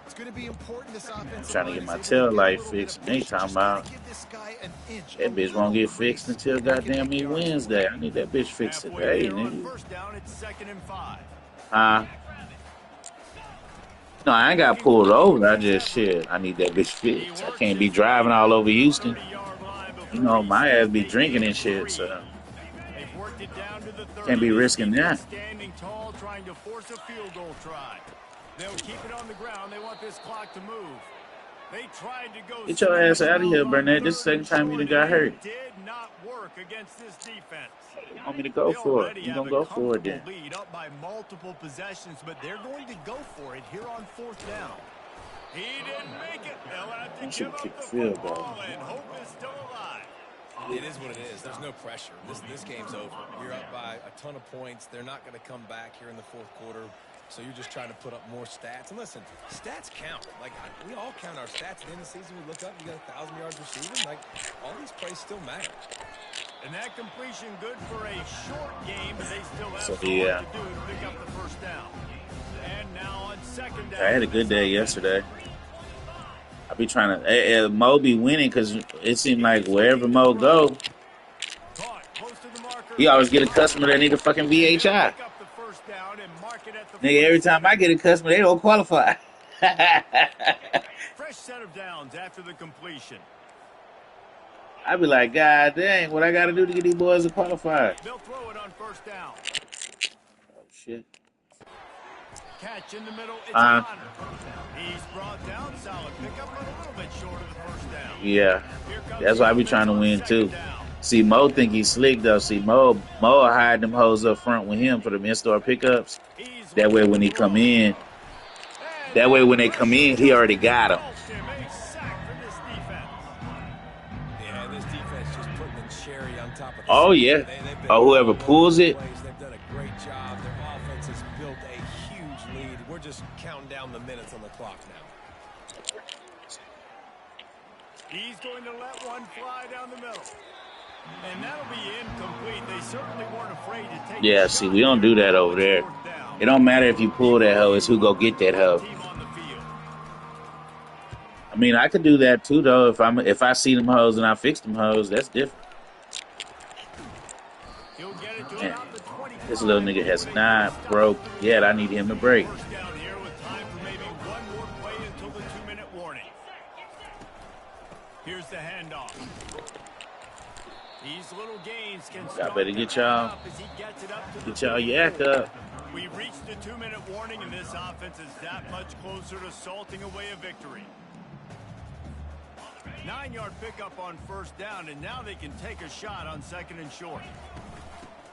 B: It's going to be important this offense.
F: Trying to get my tail light fixed. They talking about that bitch won't get fixed until goddamn me Wednesday. I need that bitch fixed
A: Halfway
F: today,
A: there on
F: nigga.
A: first down, it's 2nd and 5.
F: No, I ain't got pulled over. I just shit. I need that bitch fixed. I can't be driving all over Houston.
A: 30-yard line before
F: You know,
A: he
F: my
A: says
F: ass be
A: they
F: drinking
A: get
F: and shit,
A: free.
F: so
A: They've worked it down to the 30.
F: can't be risking that.
A: Standing tall, trying to force a field goal try. They'll keep it on the ground. They want this clock to move. They tried to go.
F: Get your ass out of here, Burnett. This is the second time you done got hurt.
A: It did not work against this defense.
F: You want me to go for it? You gonna go for it then?
A: Lead up by multiple possessions, but they're going to go for it here on 4th down. He didn't make it. They'll have to give up the football, and hope is still alive.
C: It is what it is. There's no pressure. This game's over. You're up by a ton of points. They're not going to come back here in the fourth quarter. So you're just trying to put up more stats. And listen, stats count. Like, we all count our stats. At the end of the season, we look up, you got 1,000 yards receiving. Like, all these plays still matter.
A: And that completion good for a short game, but they still have
F: So,
A: some
F: yeah.
A: work to do to pick up the first down. And now on 2nd down.
F: I had a good day yesterday. I be trying to. Mo be winning because it seemed like wherever Mo go,
A: Caught close to the marker.
F: he always get a customer that need a fucking VHI.
A: Pick up the first down and mark it at the
F: Nigga, every time I get a customer, they don't qualify.
A: fresh set of downs after the completion.
F: I be like, God dang, what I got to do to get these boys to qualify?
A: They'll throw it on 1st down.
F: Oh, shit.
A: Catch in the middle. It's Connor. He's brought down. Solid pickup, but a little bit short of the first down.
F: Yeah, that's why I be trying to win, too. See, Mo think he's slick, though. See, Mo will hide them hoes up front with him for the in-store pickups. That way, when he come in, he already got them.
C: Yeah, this defense just putting the cherry on top of the
F: Oh, yeah. Oh, whoever pulls it.
C: They've done a great job. Their offense has built a huge lead. We're just counting down the minutes on the clock now.
A: He's going to let one fly down the middle. And that'll be incomplete. They certainly weren't afraid to take.
F: Yeah, see, we don't do that over there. It don't matter if you pull that hoe, it's who go get that hoe. I mean, I could do that too, though. If I see them hoes and I fix them hoes, that's different. Man, this little nigga has not broke yet. I need him to break.
A: Here's the handoff. These little gains can
F: Y'all better get y'all yak up.
A: We reached the 2-minute warning, and this offense is that much closer to salting away a victory. 9-yard pickup on 1st down, and now they can take a shot on 2nd and short.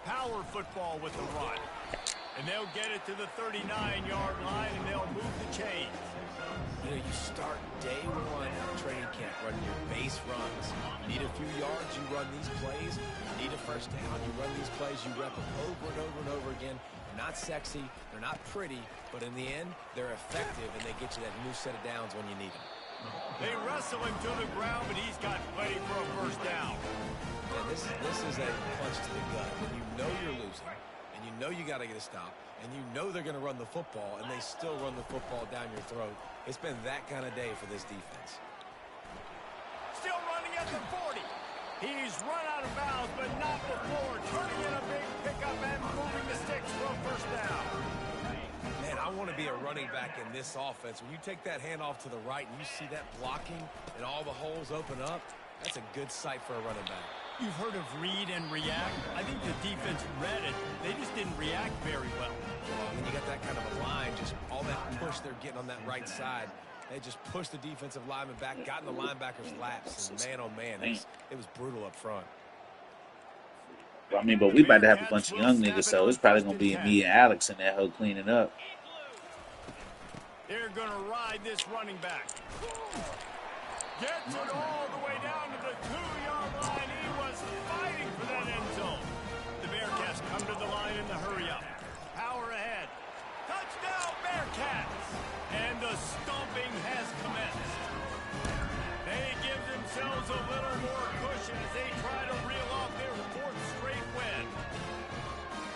A: Power football with the run. And they'll get it to the 39-yard line, and they'll move the chains.
C: You know, you start day one of training camp running your base runs. You need a few yards, you run these plays. You need a first down, you run these plays. You rep them over and over and over again. They're not sexy, they're not pretty, but in the end, they're effective, and they get you that new set of downs when you need them.
A: They wrestle him to the ground, but he's got
C: This is a punch to the gut. When you know you're losing, and you know you got to get a stop, and you know they're going to run the football, and they still run the football down your throat. It's been that kind of day for this defense.
A: Still running at the 40. He's run out of bounds, but not before turning in a big pickup and moving the sticks for a first down.
C: Man, I want to be a running back in this offense. When you take that handoff to the right and you see that blocking and all the holes open up, that's a good sight for a running back.
A: You've heard of read and react. I think the defense read it. They just didn't react very well.
C: Well, when you got that kind of a line, just all that push they're getting on that right side, they just pushed the defensive lineman back, got in the linebacker's laps, and man, oh man, it was brutal up front.
F: I mean, but we about to have a bunch of young niggas, so it's probably going to be me and Alex in that hoe cleaning up.
A: They're going to ride this running back. Gets it all the way down to the 2-yard line. He was fighting for that end zone. The Bearcats come to the line in the hurry-up. Power ahead. Touchdown, Bearcats! And the stomping has commenced. They give themselves a little more cushion as they try to reel off their 4th straight win.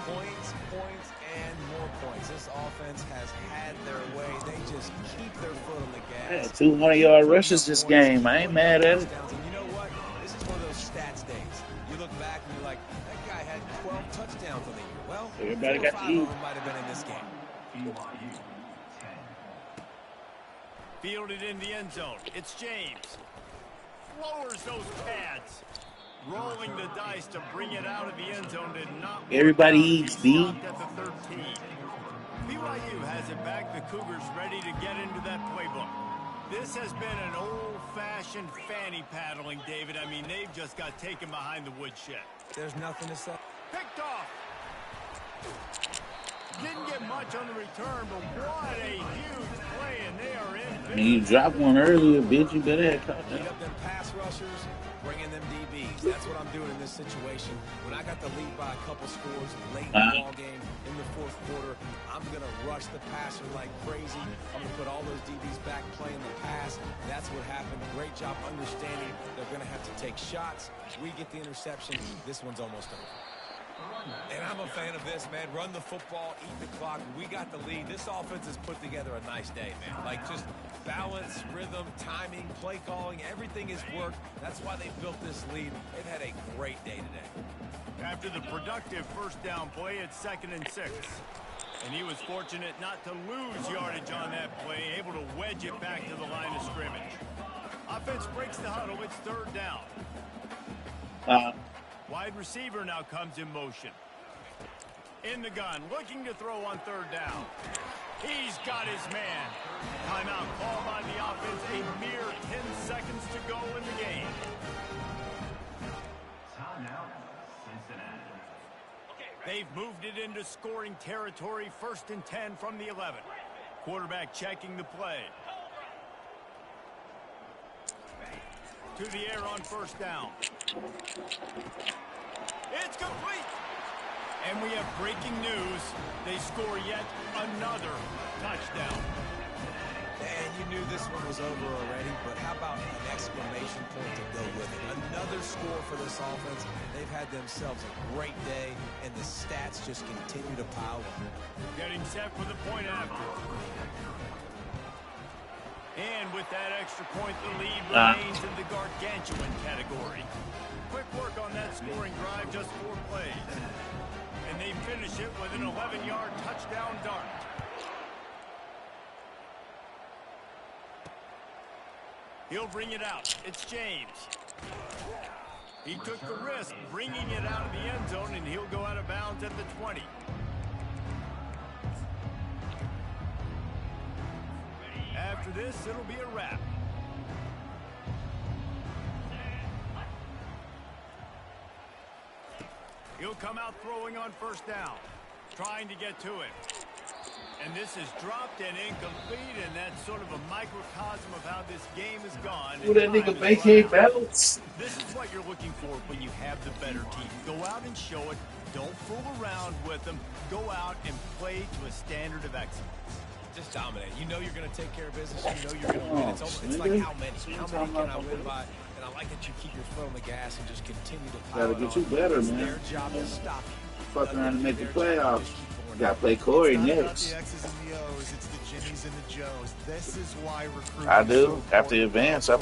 C: Points, points, and more points. This offense has had their way. They just keep their foot on the gas.
F: 200-yard rushes this game. I ain't mad at it.
C: And you know what? This is one of those stats days. You look back and you're like, that guy had 12 touchdowns on the year. Well,
F: everybody
C: 4 or
F: got
C: 5
F: to eat.
C: of them might have been in this game.
E: BYU 10.
A: Fielded in the end zone. It's James. Lowers those pads. Rolling the dice to bring it out of the end zone did not work.
F: Everybody
A: out.
F: eats,
A: He
F: B.
A: stopped at the 13. BYU has it back. The Cougars ready to get into that playbook. This has been an old-fashioned fanny paddling, David. I mean, they've just got taken behind the woodshed.
C: There's nothing to say.
A: Picked off. Didn't get much on the return, but what a huge play, and they are in.
F: I mean, you dropped one earlier, bitch. You better have caught
C: Beat
F: that.
C: up them pass rushers, bring in them DBs. That's what I'm doing in this situation. When I got the lead by a couple scores late in the ball game in the 4th quarter, I'm going to rush the passer like crazy. I'm going to put all those DBs back playing the pass. That's what happened. Great job understanding they're going to have to take shots. We get the interception. This one's almost over. And I'm a fan of this, man. Run the football, eat the clock. We got the lead. This offense has put together a nice day, man. Like, just balance, rhythm, timing, play calling, everything has worked. That's why they built this lead. They've had a great day today.
A: After the productive first down play, it's 2nd and 6. And he was fortunate not to lose yardage on that play, able to wedge it back to the line of scrimmage. Offense breaks the huddle. It's 3rd down. Wide receiver now comes in motion. In the gun, looking to throw on 3rd down. He's got his man. Timeout called by the offense. A mere 10 seconds to go in the game.
E: Timeout, Cincinnati.
A: They've moved it into scoring territory. 1st and 10 from the 11. Quarterback checking the play. To the air on 1st down. It's complete. And we have breaking news. They score yet another touchdown.
C: And you knew this one was over already, but how about an exclamation point to go with it? Another score for this offense. They've had themselves a great day, and the stats just continue to pile up.
A: Getting set for the point after. And with that extra point, the lead remains in the gargantuan category. Quick work on that scoring drive, just 4 plays. And they finish it with an 11-yard touchdown dart. He'll bring it out. It's James. He took the risk bringing it out of the end zone, and he'll go out of bounds at the 20. After this, it'll be a wrap. He'll come out throwing on 1st down, trying to get to it. And this is dropped and incomplete, and that's sort of a microcosm of how this game has gone.
F: Who that nigga vacate balance?
A: This is what you're looking for when you have the better team. Go out and show it. Don't fool around with them. Go out and play to a standard of excellence.
C: Just dominate. You know you're going to take care of business. You know you're going to win. It's like how many? How many can I win by? And And I like that you keep your foot on the gas and just continue to
F: Gotta
C: pile
F: get
C: it
F: you
C: on.
F: better,
C: It's
F: man.
C: their job to stop you.
F: Fucking around and make the
C: Their job to
F: playoffs.
C: just keep pouring
F: Gotta
C: it.
F: play Corey
B: It's not about
F: next.
B: the X's and the O's, it's the Jimmies and the Joes. This is why recruiting
F: I
B: is
F: do.
B: so
F: After the
B: important.
F: advance, I